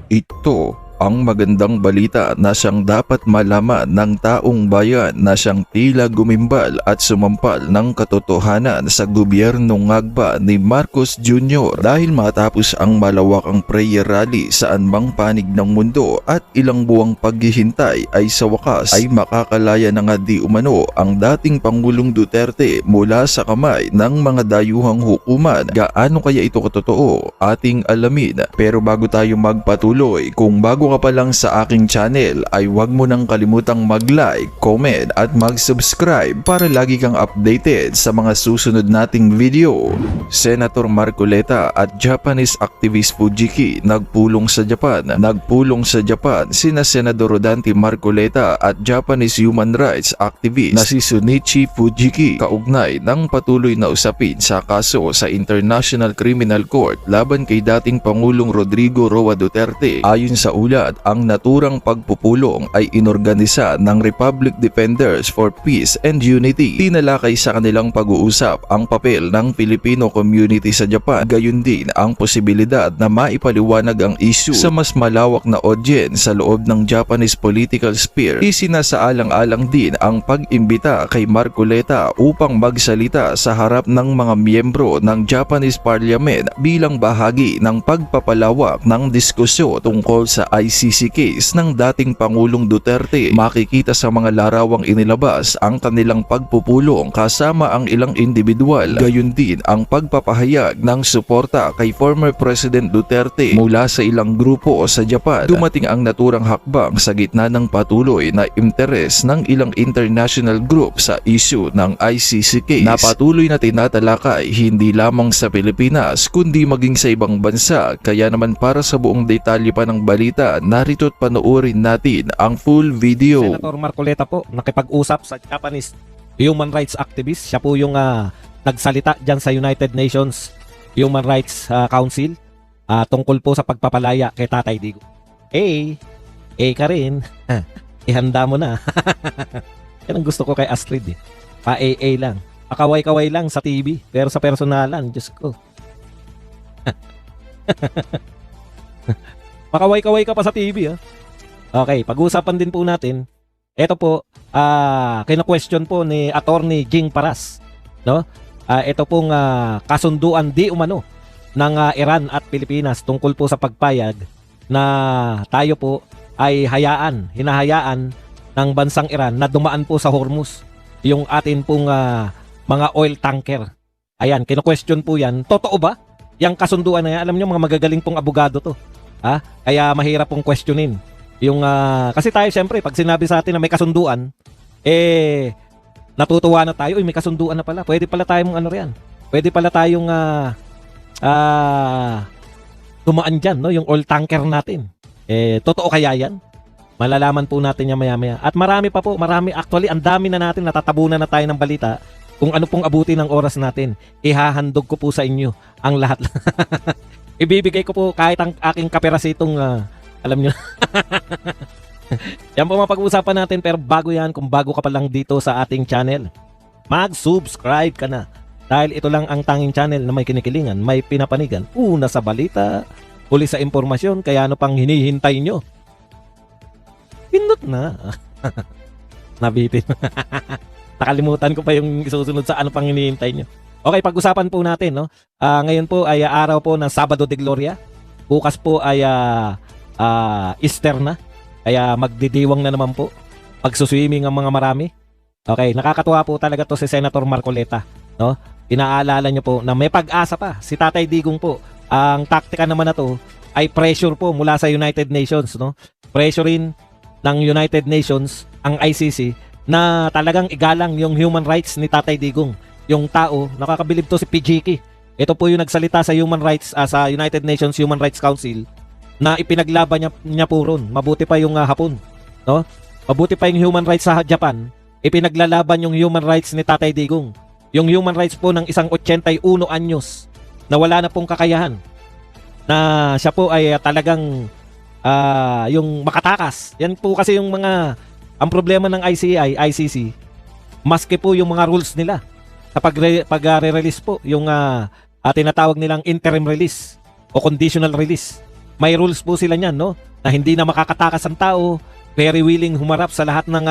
Ito ang magandang balita na siyang dapat malaman ng taong bayan na siyang tila gumimbal at sumampal ng katotohanan sa gobyernong ngagba ni Marcos Jr. dahil matapos ang malawakang prayer rally sa anumang panig ng mundo at ilang buwang paghihintay ay sa wakas ay makakalaya na nga di umano ang dating Pangulong Duterte mula sa kamay ng mga dayuhang hukuman. Gaano kaya ito katotoo? Ating alamin. Pero bago tayo magpatuloy, kung bago ka pa lang sa aking channel ay huwag mo nang kalimutang mag-like, comment at mag-subscribe para lagi kang updated sa mga susunod nating video. Senator Marcoleta at Japanese activist Fujiki nagpulong sa Japan. Nagpulong sa Japan sina Senador Rodante Marcoleta at Japanese human rights activist na si Shunichi Fujiki kaugnay ng patuloy na usapin sa kaso sa International Criminal Court laban kay dating Pangulong Rodrigo Roa Duterte. Ayon sa ulat, ang naturang pagpupulong ay inorganisa ng Republic Defenders for Peace and Unity. Tinalakay sa kanilang pag-uusap ang papel ng Filipino community sa Japan, gayon din ang posibilidad na maipaliwanag ang issue sa mas malawak na audience sa loob ng Japanese political sphere. Isinasaalang-alang din ang pag-imbita kay Marcoleta upang magsalita sa harap ng mga miyembro ng Japanese Parliament bilang bahagi ng pagpapalawak ng diskusyon tungkol sa ICC case ng dating Pangulong Duterte. Makikita sa mga larawang inilabas ang kanilang pagpupulong kasama ang ilang individual, gayon din ang pagpapahayag ng suporta kay former President Duterte mula sa ilang grupo sa Japan. Dumating ang naturang hakbang sa gitna ng patuloy na interes ng ilang international group sa issue ng ICC case na patuloy na tinatalakay hindi lamang sa Pilipinas kundi maging sa ibang bansa. Kaya naman para sa buong detalye pa ng balita, narito't panoorin natin ang full video. Senator Marcoleta po nakipag-usap sa Japanese human rights activist. Siya po yung nagsalita dyan sa United Nations Human Rights Council tungkol po sa pagpapalaya kay Tatay Digong. Ka rin. Ihanda mo na. Yan ang gusto ko kay Astrid eh. Pa-AA lang. Pakaway-kaway lang sa TV. Pero sa personalan, Diyos ko. Pakaway-kaway ka pa sa TV ah. Okay, pag-uusapan din po natin. Ito po, kina-question po ni Attorney Jing Paras, no? Ito pong kasunduan di umano ng Iran at Pilipinas tungkol po sa pagpayag na tayo po ay hinahayaan ng bansang Iran na dumaan po sa Hormuz yung atin pong mga oil tanker. Ayan, kina-question po yan. Totoo ba? Yang kasunduan na yan, alam niyo mga magagaling pong abogado to. Kaya mahirap pong questionin. Yung kasi tayo syempre pag sinabi sa atin na may kasunduan, natutuwa na tayo, may kasunduan na pala. Pwede pala tayong riyan. Pwede pala tayong dumaan diyan, no, yung oil tanker natin. Totoo kaya 'yan? Malalaman po natin yan maya-maya. At marami pa po, actually ang dami na natin, natatabunan na tayo ng balita. Kung ano pong abuti ng oras natin, ihahandog ko po sa inyo ang lahat. Ibibigay ko po kahit ang aking kaperasitong alam nyo. Yan po mapag-uusapan natin, pero bago yan, kung bago ka pa lang dito sa ating channel, mag-subscribe ka na. Dahil ito lang ang tanging channel na may kinikilingan, may pinapanigan, una sa balita, huli sa impormasyon, kaya ano pang hinihintay nyo? Pindot na. Nabitin. Nakalimutan ko pa yung isusunod sa ano pang hinihintay nyo. Okay, pag-usapan po natin, no? Ngayon po ay araw po ng Sabado de Gloria. Bukas po ay Easter na. Kaya magdidiwang na naman po. Pagsuswimming ang mga marami. Okay, nakakatuwa po talaga to si Senator Marcoleta, no? Inaalala nyo po na may pag-asa pa si Tatay Digong po. Ang taktika naman na to ay pressure po mula sa United Nations, no? Pressurein ng United Nations ang ICC na talagang igalang yung human rights ni Tatay Digong. Yung tao, nakakabilib to si Fujiki. Ito po yung nagsalita sa human rights sa United Nations Human Rights Council na ipinaglaban niya po ron. Mabuti pa yung Hapon, no? Mabuti pa yung human rights sa Japan. Ipinaglalaban yung human rights ni Tatay Digong. Yung human rights po ng isang 81 anyos na wala na pong kakayahan. Na siya po ay talagang yung makatakas. Yan po kasi yung ang problema ng ICC, maski po yung mga rules nila sa pag-re-release po, yung tinatawag nilang interim release o conditional release. may rules po sila niyan, no? Na hindi na makakatakas ang tao, very willing humarap sa lahat ng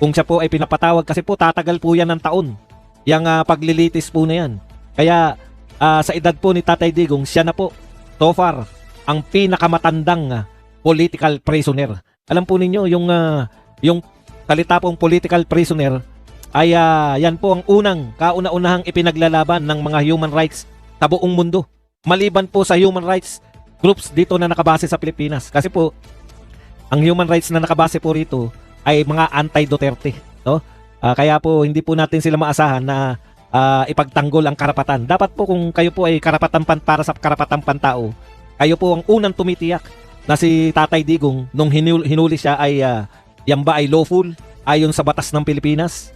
kung siya po ay pinapatawag kasi po tatagal po yan ng taon. Yang paglilitis po na yan. Kaya sa edad po ni Tatay Digong, siya na po so far ang pinakamatandang political prisoner. Alam po ninyo yung salita pong political prisoner ay yan po ang kauna-unahang ipinaglalaban ng mga human rights sa buong mundo. Maliban po sa human rights groups dito na nakabase sa Pilipinas. Kasi po, ang human rights na nakabase po rito ay mga anti-Duterte. No? Kaya po, hindi po natin sila maasahan na ipagtanggol ang karapatan. Dapat po kung kayo po ay para sa karapatang pantao, kayo po ang unang tumitiyak na si Tatay Digong nung hinuli siya ay yan ba ay lawful ayon sa batas ng Pilipinas?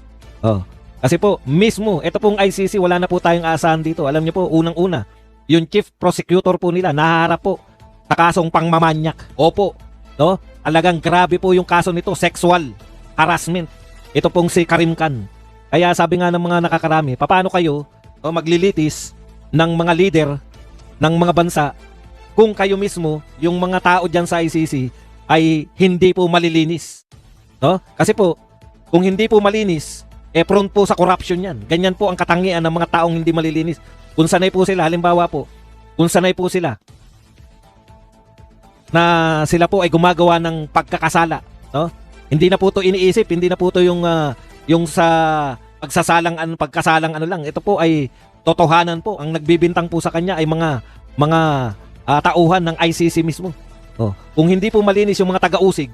Kasi po, mismo, ito pong ICC, wala na po tayong aasahan dito. Alam niyo po, unang-una, yung chief prosecutor po nila, nahaharap po sa kasong pangmamanyak. Opo, no? Alagang grabe po yung kaso nito, sexual harassment. Ito pong si Karim Khan. Kaya sabi nga ng mga nakakarami, paano kayo maglilitis ng mga leader ng mga bansa kung kayo mismo, yung mga tao dyan sa ICC, ay hindi po malilinis. No? Kasi po, kung hindi po malinis, prone po sa corruption yan. Ganyan po ang katangian ng mga taong hindi malilinis. Kung sanay po sila, halimbawa po, kung sanay po sila na sila po ay gumagawa ng pagkakasala, no? Hindi na po to iniisip, hindi na po to yung sa pagkasalang ano lang. Ito po ay totohanan po. Ang nagbibintang po sa kanya ay mga tauhan ng ICC mismo. Kung hindi po malinis yung mga taga-usig,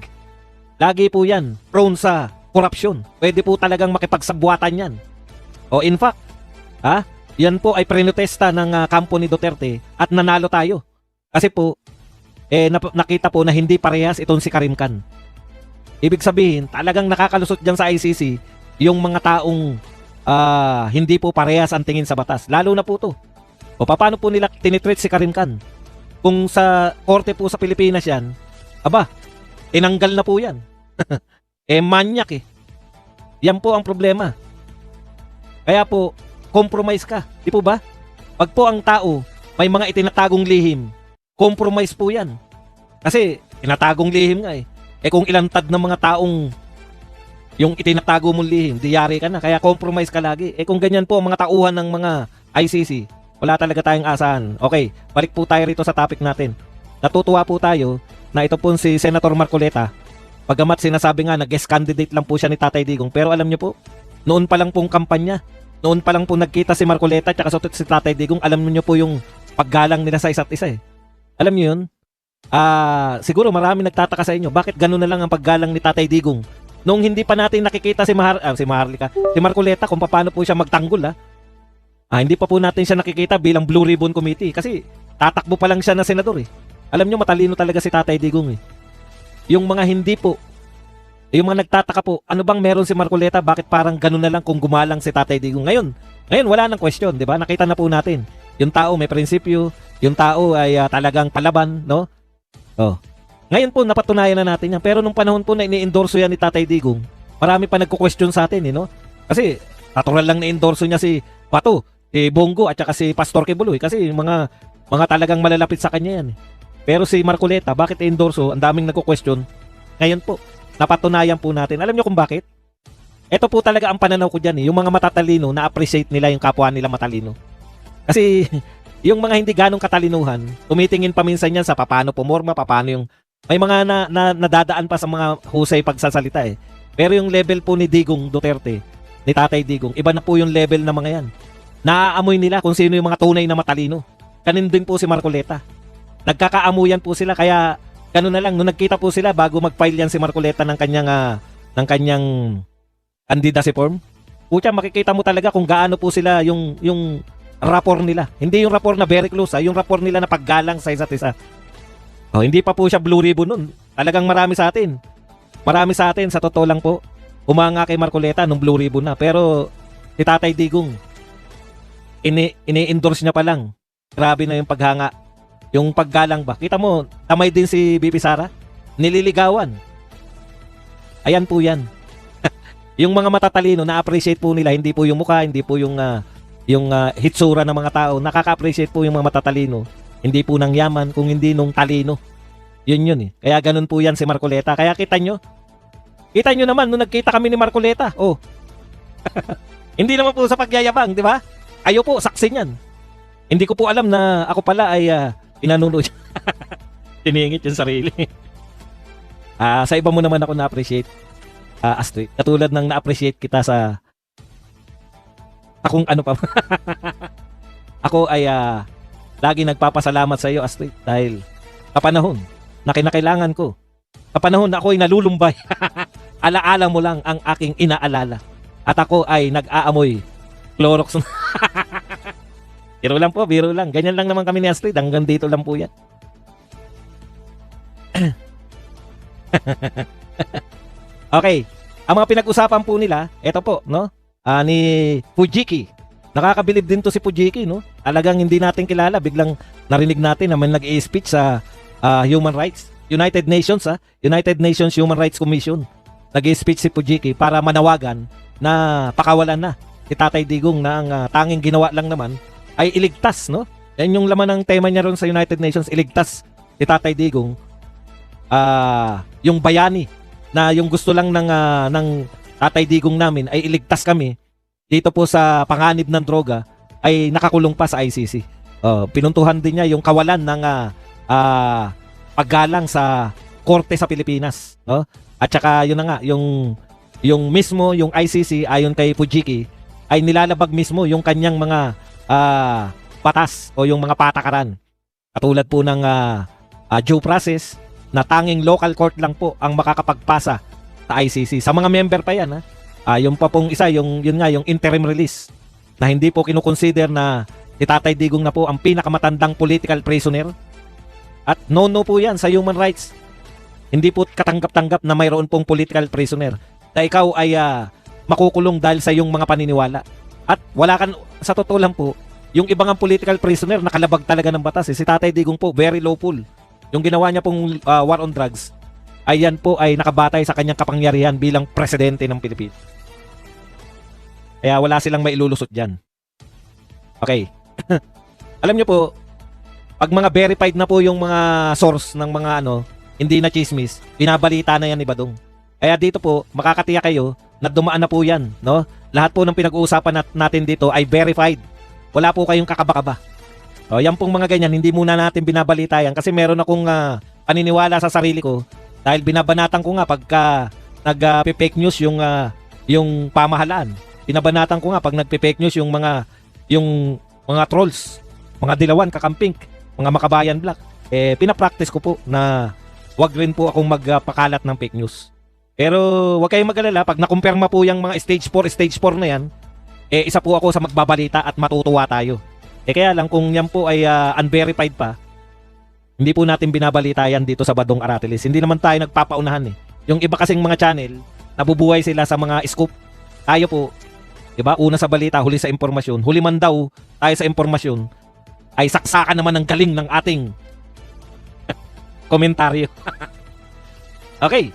lagi po yan prone sa corruption. Pwede po talagang makipagsabwatan yan. In fact, yan po ay prenotesta ng kampo ni Duterte at nanalo tayo. Kasi po, nakita po na hindi parehas itong si Karim Khan. Ibig sabihin, talagang nakakalusot dyan sa ICC yung mga taong hindi po parehas ang tingin sa batas. Lalo na po to. Paano po nila tinitreat si Karim Khan? Kung sa korte po sa Pilipinas yan, tinanggal na po yan. Manyak eh. Yan po ang problema. Kaya po, compromise ka. Di po ba? Pag po ang tao may mga itinatagong lihim, compromise po yan. Kasi tinatagong lihim nga eh. Kung ilantad ng mga taong yung itinatago mong lihim, diyari ka na. Kaya compromise ka lagi. Kung ganyan po ang mga tauhan ng mga ICC, wala talaga tayong asahan. Okay, balik po tayo rito sa topic natin. Natutuwa po tayo na ito po si Senator Marcoleta. Pagamat sinasabi nga na guest candidate lang po siya ni Tatay Digong. Pero alam niyo po, noon pa lang pong kampanya, noon pa lang po nagkita si Marcoleta at si Tatay Digong, alam niyo po yung paggalang nila sa isa't isa eh. Alam niyo yun? Siguro marami nagtataka sa inyo, bakit gano'n na lang ang paggalang ni Tatay Digong? Nung hindi pa natin nakikita si Marcoleta kung paano po siya magtanggol hindi pa po natin siya nakikita bilang Blue Ribbon Committee kasi tatakbo pa lang siya na senador eh. Alam nyo, matalino talaga si Tatay Digong eh. Yung mga hindi po, yung mga nagtataka po, ano bang meron si Marcoleta, bakit parang gano'n na lang kung gumalang si Tatay Digong? Ngayon wala nang question, di ba? Nakita na po natin. Yung tao may prinsipyo, yung tao ay talagang palaban, no? Ngayon po, napatunayan na natin yan. Pero nung panahon po na ini-endorso yan ni Tatay Digong, marami pa nagko-question sa atin, no? Kasi, natural lang na-endorso niya si Pato, Bongo, at saka si Pastor Kibuloy. Kasi mga talagang malalapit sa kanya yan. Pero si Marcoleta, bakit i-endorso? Ang daming nagko-question. Ngayon po, napatunayan po natin. Alam niyo kung bakit? Ito po talaga ang pananaw ko dyan. Yung mga matatalino, na-appreciate nila yung kapwa nila matalino. Kasi, yung mga hindi ganong katalinuhan, tumitingin pa minsan yan sa paano pumorma, paano yung... May mga nadadaan pa sa mga husay pagsasalita eh. Pero yung level po ni Digong Duterte, ni Tatay Digong, iba na po yung level na mga yan. Naaamoy nila kung sino yung mga tunay na matalino. Kanin din po si Marcoleta. Nagkakaamuyan po sila, kaya gano'n na lang, nung nagkita po sila bago mag-file yan si Marcoleta ng kanyang candidacy form, pucha, makikita mo talaga kung gaano po sila yung rapport nila. Hindi yung rapport na very close, yung rapport nila na paggalang sa isa't isa. Hindi pa po siya Blue Ribbon nun. Talagang marami sa atin, sa totoo lang po, umanga kay Marcoleta nung Blue Ribbon na. Pero si Tatay Digong, ini-endorse niya pa lang. Grabe na yung paghanga. Yung paggalang ba? Kita mo, tamay din si Bibi Sara. Nililigawan. Ayan po yan. Yung mga matatalino, na-appreciate po nila. Hindi po yung mukha, hindi po yung hitsura ng mga tao. Nakaka-appreciate po yung mga matatalino. Hindi po ng yaman, kung hindi nung talino. Yun eh. Kaya ganun po yan si Marcoleta. Kaya kita nyo naman nung nagkita kami ni Marcoleta. Oh. Hindi naman po sa pagyayabang, di ba? Kayo po, saksi niyan. Hindi ko po alam na ako pala ay pinanunod. Tiningit yung sarili. Sa iba mo naman ako na-appreciate, Astrid. Katulad ng na-appreciate kita sa akong ano pa. Ako ay lagi nagpapasalamat sa iyo, Astrid, dahil kapanahon na kinakailangan ko, kapanahon na ako'y nalulumbay, alaala mo lang ang aking inaalala. At ako ay nag-aamoy Clorox. Biro lang po, biro lang. Ganyan lang naman kami ni Astrid. Hanggang dito lang po yan. Okay. Ang mga pinag-usapan po nila, eto po, no? Ni Fujiki. Nakakabilib din to si Fujiki, no? Talagang hindi natin kilala. Biglang narinig natin na may nag-i-speech sa Human Rights. United Nations, United Nations Human Rights Commission. Nag-i-speech si Fujiki para manawagan na pakawalan na si Tatay Digong na ang tanging ginawa lang naman ay iligtas, no? Yan yung laman ng tema niya ron sa United Nations, iligtas si Tatay Digong. Yung bayani na yung gusto lang ng Tatay Digong namin ay iligtas kami dito po sa panganib ng droga ay nakakulong pa sa ICC. Pinuntuhan din niya yung kawalan ng paggalang sa korte sa Pilipinas, no? At saka yun na nga, yung mismo yung ICC ayon kay Fujiki ay nilalabag mismo yung kanyang mga batas o yung mga patakaran. Katulad po ng due process na tanging local court lang po ang makakapagpasa sa ICC. Sa mga member pa yan, yung pa pong isa, yun nga, yung interim release na hindi po kinukonsider na si Tatay Digong na po ang pinakamatandang political prisoner. At no po yan sa human rights. Hindi po katanggap-tanggap na mayroon pong political prisoner na ikaw ay makukulong dahil sa iyong mga paniniwala. At wala kan, sa totoo lang po, yung ibang ang political prisoner nakalabag talaga ng batas. Si Tatay Digong po, very lawful. Yung ginawa niya pong war on drugs, ay yan po ay nakabatay sa kanyang kapangyarihan bilang presidente ng Pilipinas. Kaya wala silang mailulusot dyan. Okay. Alam niyo po, pag mga verified na po yung mga source ng mga hindi na chismis, binabalita na yan ni Badong. Kaya dito po, makakatiyak kayo na dumaan na po yan, no? Lahat po ng pinag-uusapan natin dito ay verified. Wala po kayong kakaba-kaba. Yan pong mga ganyan, hindi muna natin binabalita yan kasi meron akong paniniwala sa sarili ko dahil binabanatan ko nga pagka nag-fake news yung pamahalaan. Binabanatan ko nga pag nagpe-fake news yung mga trolls, mga dilawan, kakamping, mga makabayan black. Pinapractice ko po na wag rin po akong magpakalat ng fake news. Pero wag kayong mag-alala, pag nakumpirma po yung mga stage 4 na yan, isa po ako sa magbabalita at matutuwa tayo. Kaya lang kung yan po ay unverified pa, hindi po natin binabalita yan dito sa Badong Aratilis. Hindi naman tayo nagpapaunahan . Yung iba kasing mga channel, nabubuhay sila sa mga scoop. Tayo po, diba, una sa balita, huli sa impormasyon. Huli man daw tayo sa impormasyon, ay saksakan naman ng galing ng ating komentaryo. Okay.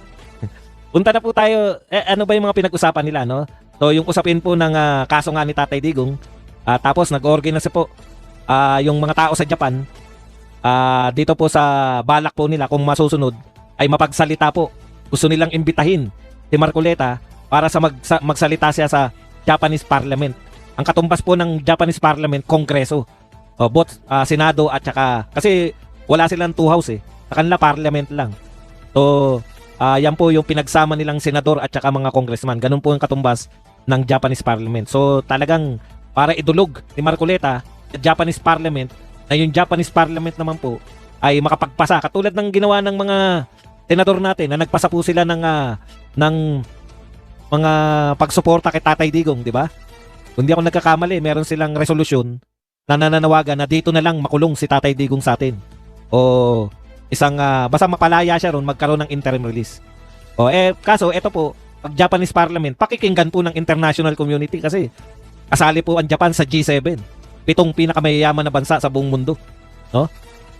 Punta na po tayo. Ano ba yung mga pinag-usapan nila, no? So, yung usapin po ng kaso nga ni Tatay Digong, tapos nag-organize po yung mga tao sa Japan, dito po sa balak po nila kung masusunod, ay mapagsalita po. Gusto nilang imbitahin si Marcoleta para sa magsalita siya sa Japanese Parliament. Ang katumbas po ng Japanese Parliament, Kongreso. Both Senado at saka, kasi wala silang two house sa kanila Parliament lang. So, yan po yung pinagsama nilang senador at saka mga congressman. Ganun po yung katumbas ng Japanese Parliament. So talagang para idulog ni Marcoleta sa Japanese Parliament, na yung Japanese Parliament naman po ay makapagpasa. Katulad ng ginawa ng mga senador natin na nagpasa po sila ng mga pagsuporta kay Tatay Digong, di ba? Kung di ako nagkakamali, meron silang resolusyon na nananawagan na dito na lang makulong si Tatay Digong sa atin. O isang basta mapalaya siya ron, magkaroon ng interim release. Kaso eto po, pag Japanese Parliament, pakikinggan po ng international community kasi kasali po ang Japan sa G7. 7 pinakamayayaman na bansa sa buong mundo, no?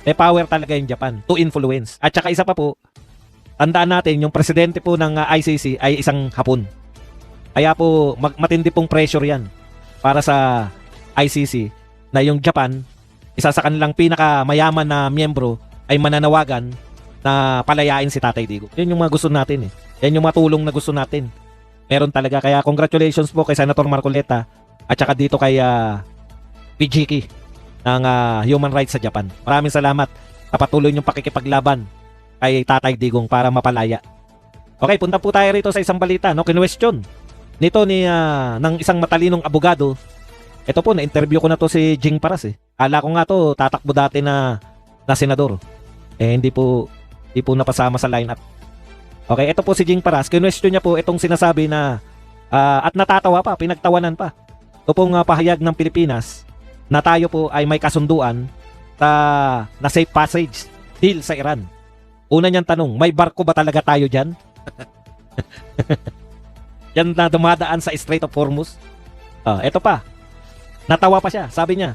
Power talaga yung Japan to influence. At saka isa pa po, tandaan natin yung presidente po ng ICC ay isang Hapon. Kaya po matindi pong pressure yan para sa ICC na yung Japan isa sa kanilang pinakamayaman na miyembro ay mananawagan na palayain si Tatay Digong. Yan yung mga gusto natin eh. Yan yung matulong na gusto natin. Meron talaga. Kaya congratulations po kay Senator Marcoleta at saka dito kay PGK ng Human Rights sa Japan. Maraming salamat sa patuloy niyong pakikipaglaban kay Tatay Digong para mapalaya. Okay, punta po tayo rito sa isang balita, no? Kinwestiyon nito ng isang matalinong abogado. Ito po, na-interview ko na to si Jing Paras eh. Kala ko nga to, tatakbo dati na senador. Eh, hindi po napasama sa lineup. Okay, ito po si Jing Paras. Kinwestiyon niya po itong sinasabi na at natatawa pa, pinagtawanan pa. Ito pong pahayag ng Pilipinas na tayo po ay may kasunduan na safe passage deal sa Iran. Una niyang tanong, may barko ba talaga tayo dyan? Yan na dumadaan sa Strait of Hormuz. Ito pa. Natawa pa siya. Sabi niya,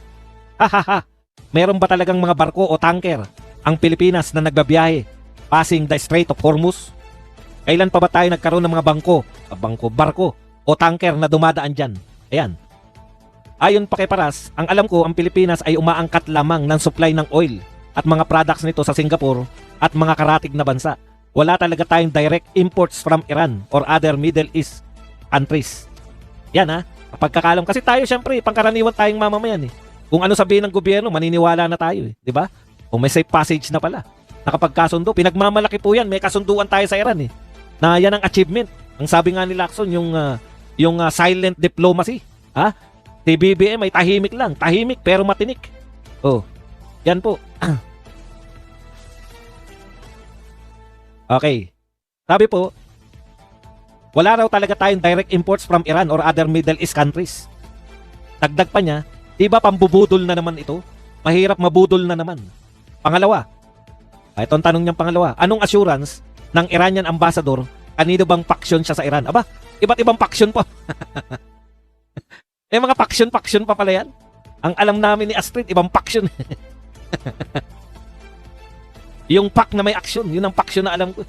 ha, meron ba talagang mga barko o tanker ang Pilipinas na nagbabiyahe passing the Strait of Hormuz? Kailan pa ba tayo nagkaroon ng mga barko o tanker na dumadaan dyan? Ayan. Ayon pa kay Paras, ang alam ko ang Pilipinas ay umaangkat lamang ng supply ng oil at mga products nito sa Singapore at mga karatig na bansa. Wala talaga tayong direct imports from Iran or other Middle East countries. Yan ha. Pagkakalam kasi tayo syempre pangkaraniwan tayong mamamayan eh. Kung ano sabihin ng gobyerno, maniniwala na tayo eh, 'di ba? Kung may safe passage na pala. Nakapagkasundo, pinagmamalaki po 'yan, may kasunduan tayo sa Iran eh. Na 'yan ang achievement. Ang sabi nga ni Lacson yung silent diplomacy, ha? Si BBM ay tahimik pero matinik. Oh. Yan po. Okay. Sabi po, wala raw talaga tayong direct imports from Iran or other Middle East countries. Dagdag pa niya, di ba pambubudol na naman ito? Mahirap mabudol na naman. Pangalawa, ito ang tanong niyang pangalawa, anong assurance ng Iranian ambassador kanino bang faction siya sa Iran? Aba, iba't ibang faction pa. May mga faction pa pala yan. Ang alam namin ni Astrid, ibang faction. Yung pack na may action, yun ang faction na alam ko.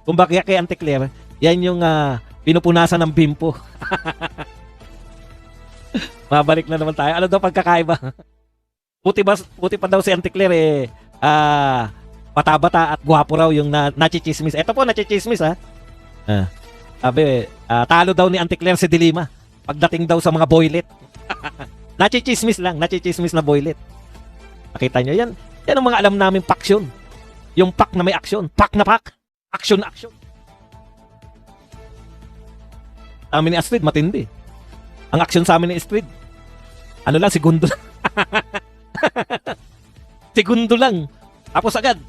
Kumbaga kay Auntie Claire, yan yung pinupunasan ng bimpo. Mabalik na naman tayo. Ano daw pagkakaiba? Puti pa daw si Auntie Claire bata-bata at gwapo raw yung nachichismis. Ito po, nachichismis ha. Sabi, talo daw ni Auntie Claire si Dilima pagdating daw sa mga boylet. Nachichismis na boylet. Nakita nyo, yan ang mga alam namin faction. Yung pack na may action. Pack na pack. Action na action. Amin ni Astrid, matindi. Ang action sa amin ni Astrid, ano lang, segundo lang. Segundo lang. Tapos agad.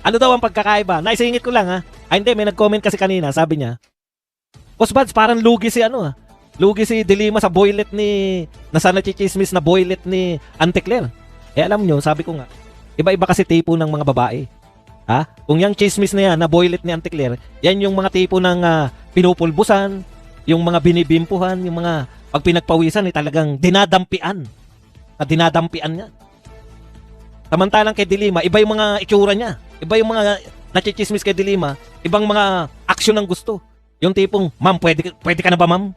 Ano daw ang pagkakaiba? Naisingit ko lang ha. Hindi, may nag-comment kasi kanina. Sabi niya, Boss Bads, parang lugi si Lugi si Dilima sa boylet nasa nachichismis na boylet ni Auntie Claire. Alam nyo, sabi ko nga, iba-iba kasi tipo ng mga babae. Ha? Kung yung chismis na yan, na boylet ni Auntie Claire, yan yung mga tipo ng pinupulbusan, yung mga binibimpuhan, yung mga pag pinagpawisan, talagang dinadampian. Dinadampian niya. Samantalang kay Dilima, iba yung mga itsura niya. Iba yung mga nachichismis kay Dilima, ibang mga aksyon ang gusto. Yung tipong, ma'am, pwede ka na ba, ma'am?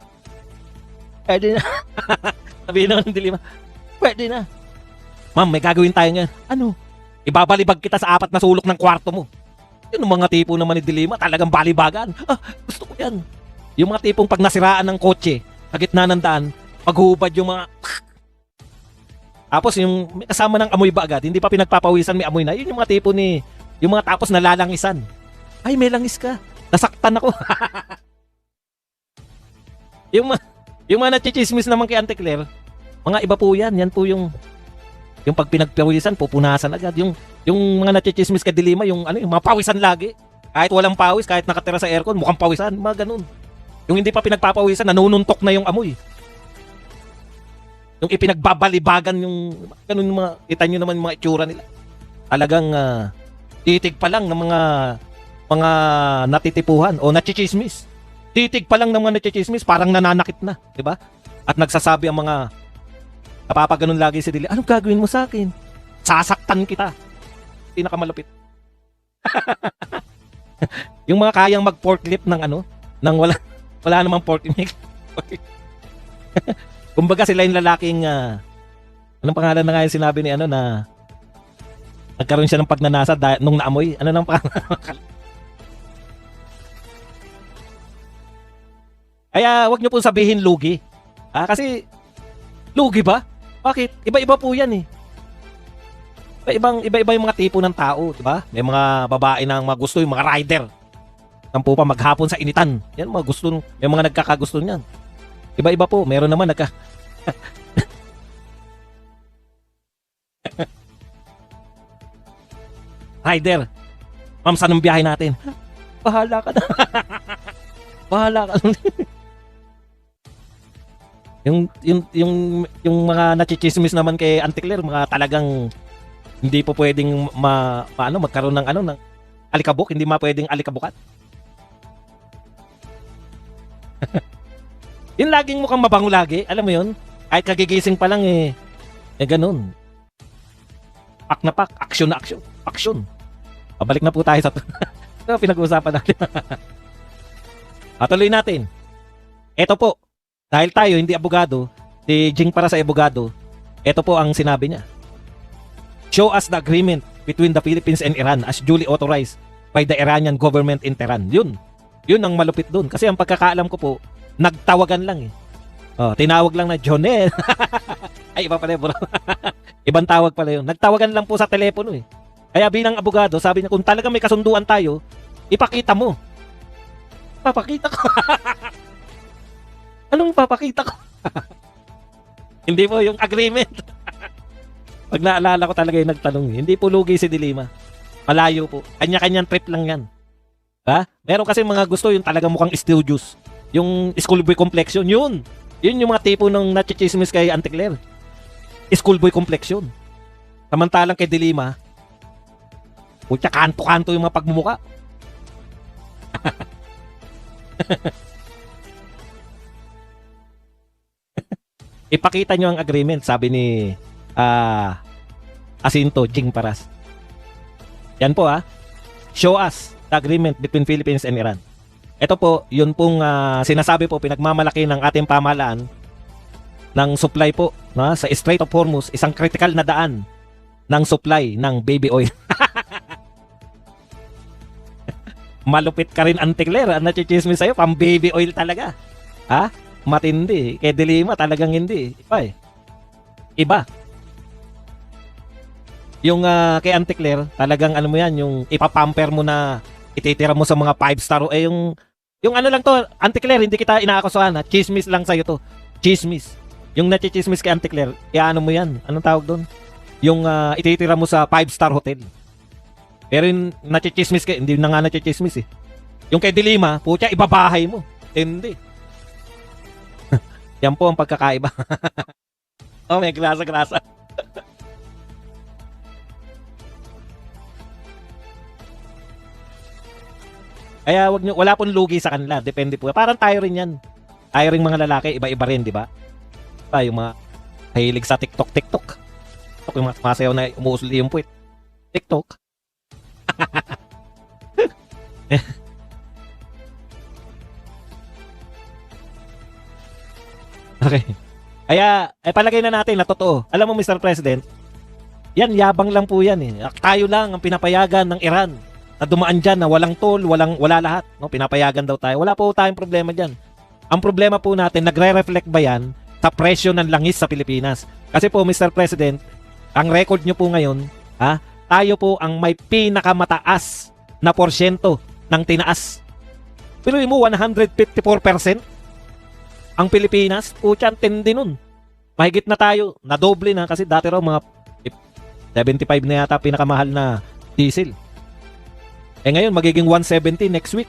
Pwede na. Sabihin naman ng Dilima, pwede na. Ma'am, may gagawin tayo ngayon. Ano? Ibabalibag kita sa 4 na sulok ng kwarto mo. Yun ang mga tipo naman ni Dilima, talagang balibagan. Gusto ko yan. Yung mga tipong pag nasiraan ng kotse, sa gitna ng daan, paghubad yung mga... Tapos yung may kasama ng amoy ba agad, hindi pa pinagpapawisan, may amoy na. Yun yung mga tipo yung mga tapos nalalangisan. Ay, may langis ka. Nasaktan ako. yung mga nachichismis naman kay Auntie Claire, mga iba po yan. Yan po yung pag pinagpawisan, pupunasan agad. Yung mga nachichismis kay Dilima, yung mga pawisan lagi. Kahit walang pawis, kahit nakatira sa aircon, mukhang pawisan, mga ganun. Yung hindi pa pinagpapawisan, nanununtok na yung amoy. Yung ipinagbabalibagan yung ganun, mga kita nyo naman yung mga itsura nila. Talagang titig pa lang ng mga natitipuhan o nachichismis. Titig pa lang ng mga nachichismis, parang nananakit na, di ba? At nagsasabi ang mga napapaganon lagi si Dili, anong gagawin mo sa akin? Sasaktan kita. Pinakamalupit. Yung mga kayang mag-forklift ng nang wala namang forklift. Kumbaga sila yung lalaking anong pangalan na nga yung sinabi ni ano na nagkaroon siya ng pagnanasa nung naamoy. Ano nang pangalan? Kaya wag niyo po sabihin lugi. Kasi lugi ba? Bakit? Iba-iba po 'yan eh. Iba-iba yung mga tipo ng tao, di ba? May mga babae na mga gusto, yung mga rider. Tampo pa maghapon sa initan. Yan mga gusto, may mga nagkakagusto niyan. Iba-iba po. Meron naman rider. Ma'am, saan ang biyahe natin? Bahala ka na. Bahala ka na. yung mga nachichismis naman kay Auntie Claire, mga talagang hindi po pwedeng magkaroon ng ng alikabok, hindi pwedeng alikabukat. Yung laging mukhang mabango lagi, alam mo yun? Kahit kagigising pa lang ganun. Pak na pak, action na action. Action. Pabalik na po tayo sa pinag-uusapan natin. Patuloy natin. Ito po, dahil tayo hindi abogado, si Jing para sa abogado, ito po ang sinabi niya. Show us the agreement between the Philippines and Iran as duly authorized by the Iranian government in Tehran. Yun ang malupit dun. Kasi ang pagkakaalam ko po, nagtawagan lang eh. Tinawag lang na Jonel. Ay, iba pala bro. Ibang tawag pala yun. Nagtawagan lang po sa telepono eh. Kaya bilang abogado, sabi niya, kung talaga may kasunduan tayo, ipakita mo. Papakita ko. Anong papakita ko? Hindi po yung agreement. Pag naalala ko talaga yung nagtanong, hindi po lugi si Dilima. Malayo po. Kanya-kanyang trip lang yan. Meron kasi mga gusto yung talaga mukhang studios. Yung schoolboy complexion, yun. Yun yung mga tipo ng nachichismis kay Auntie Claire. Schoolboy complexion. Samantalang kay Dilima, putya, kanto-kanto yung mga pagmumuka. Ipakita nyo ang agreement, sabi ni Jacinto Jing Paras. Yan po show us the agreement between Philippines and Iran. Ito po, yun pong sinasabi po, pinagmamalaki ng ating pamahalaan ng supply po sa Strait of Hormuz, isang critical na daan ng supply ng baby oil. Malupit ka rin, Auntie Claire. Nachichismis sa'yo, pang baby oil talaga. Matindi. Kay Dilima talagang hindi. Iba eh. Iba. Yung kay Auntie Claire, talagang ano mo yan, yung ipapamper mo na ititira mo sa mga 5-star. Yung ano lang to, Auntie Claire, hindi kita inaakusahan. Chismis lang sa'yo to. Chismis. Yung nachichismis kay Auntie Claire, ano mo yan? Anong tawag doon? Yung ititira mo sa 5-star hotel. Pero yung nachichismis kay, hindi na nga nachichismis eh. Yung kay Dilima, putya, ibabahay mo. Hindi. Yan po ang pagkakaiba. May grasa-grasa. Kaya wala pong lugi sa kanila. Depende po. Parang tayo rin yan. Tayo rin mga lalaki, iba-iba rin, di ba? Yung mga hilig sa TikTok. Yung mga masayaw na umuusli yung puwit. TikTok. Okay. Kaya, palagay na natin na totoo. Alam mo, Mr. President, yan, yabang lang po yan eh. Tayo lang ang pinapayagan ng Iran na dumaan dyan na walang toll, wala lahat. No? Pinapayagan daw tayo. Wala po tayong problema dyan. Ang problema po natin, nagre-reflect ba yan sa presyo ng langis sa Pilipinas? Kasi po, Mr. President, ang record nyo po ngayon, tayo po ang may pinakamataas na porsyento ng tinaas. Pero mo, 154%? Ang Pilipinas, putya, ang tindi nun. Mahigit na tayo, nadoble na kasi dati raw mga 75 na yata pinakamahal na diesel. Ngayon, magiging 170 next week.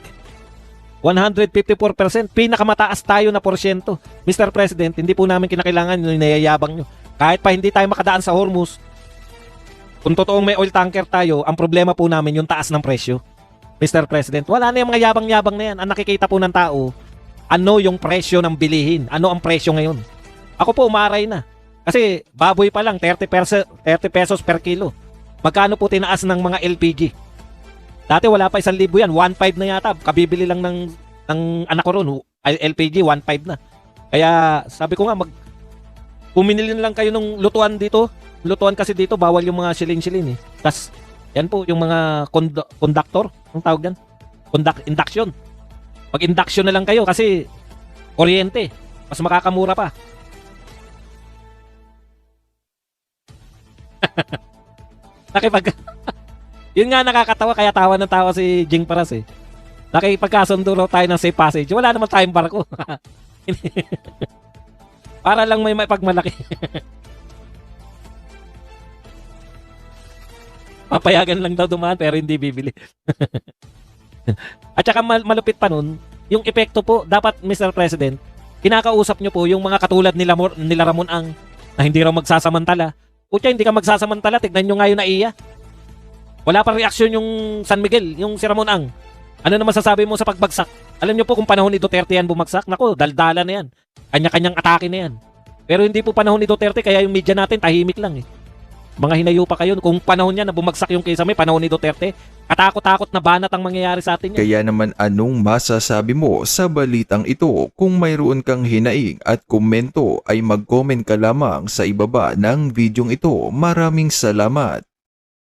154%, pinakamataas tayo na porsyento. Mr. President, hindi po namin kinakailangan yung nayayabang nyo. Kahit pa hindi tayo makadaan sa Hormuz, kung totoong may oil tanker tayo, ang problema po namin yung taas ng presyo. Mr. President, wala na yung mga yabang-yabang na yan. Ang nakikita po ng tao, ano yung presyo ng bilihin? Ano ang presyo ngayon? Ako po, umaray na. Kasi baboy pa lang, 30 pesos per kilo. Magkano po tinaas ng mga LPG? Dati wala pa 1,000 yan, 1.5 na yata. Kabibili lang ng anak ko ron, LPG, 1.5 na. Kaya sabi ko nga, pumili na lang kayo ng lutuan dito. Lutuan kasi dito, bawal yung mga shilin-shilin eh. Tas, yan po, yung mga conductor, ang tawag yan? Induction. Mag-induction na lang kayo kasi kuryente. Mas makakamura pa. Nakipag... Yun nga nakakatawa, kaya tawa ng tawa si Jing Paras eh. Nakipagkasundo raw tayo ng safe passage. Wala naman tayong barko. Para lang may maipagmalaki. Papayagan lang daw dumaan pero hindi bibili. At saka malupit pa nun, yung epekto po, dapat Mr. President, kinakausap nyo po yung mga katulad nila Ramon Ang na hindi raw magsasamantala. Kutya, hindi ka magsasamantala, tignan nyo nga yung naiya. Wala pa reaksyon yung San Miguel, yung si Ramon Ang. Ano naman sasabi mo sa pagbagsak? Alam nyo po kung panahon ni Duterte yan bumagsak, nako, daldala na yan. Kanya-kanyang atake na yan. Pero hindi po panahon ni Duterte, kaya yung media natin tahimik lang eh. Mga hinayo pa kayo, kung panahon niya na bumagsak yung Kisame, panahon ni Duterte, katakot-takot na banat ang mangyayari sa atin yan. Kaya naman anong masasabi mo sa balitang ito? Kung mayroon kang hinaing at komento ay mag-comment ka lamang sa ibaba ng videong ito. Maraming salamat.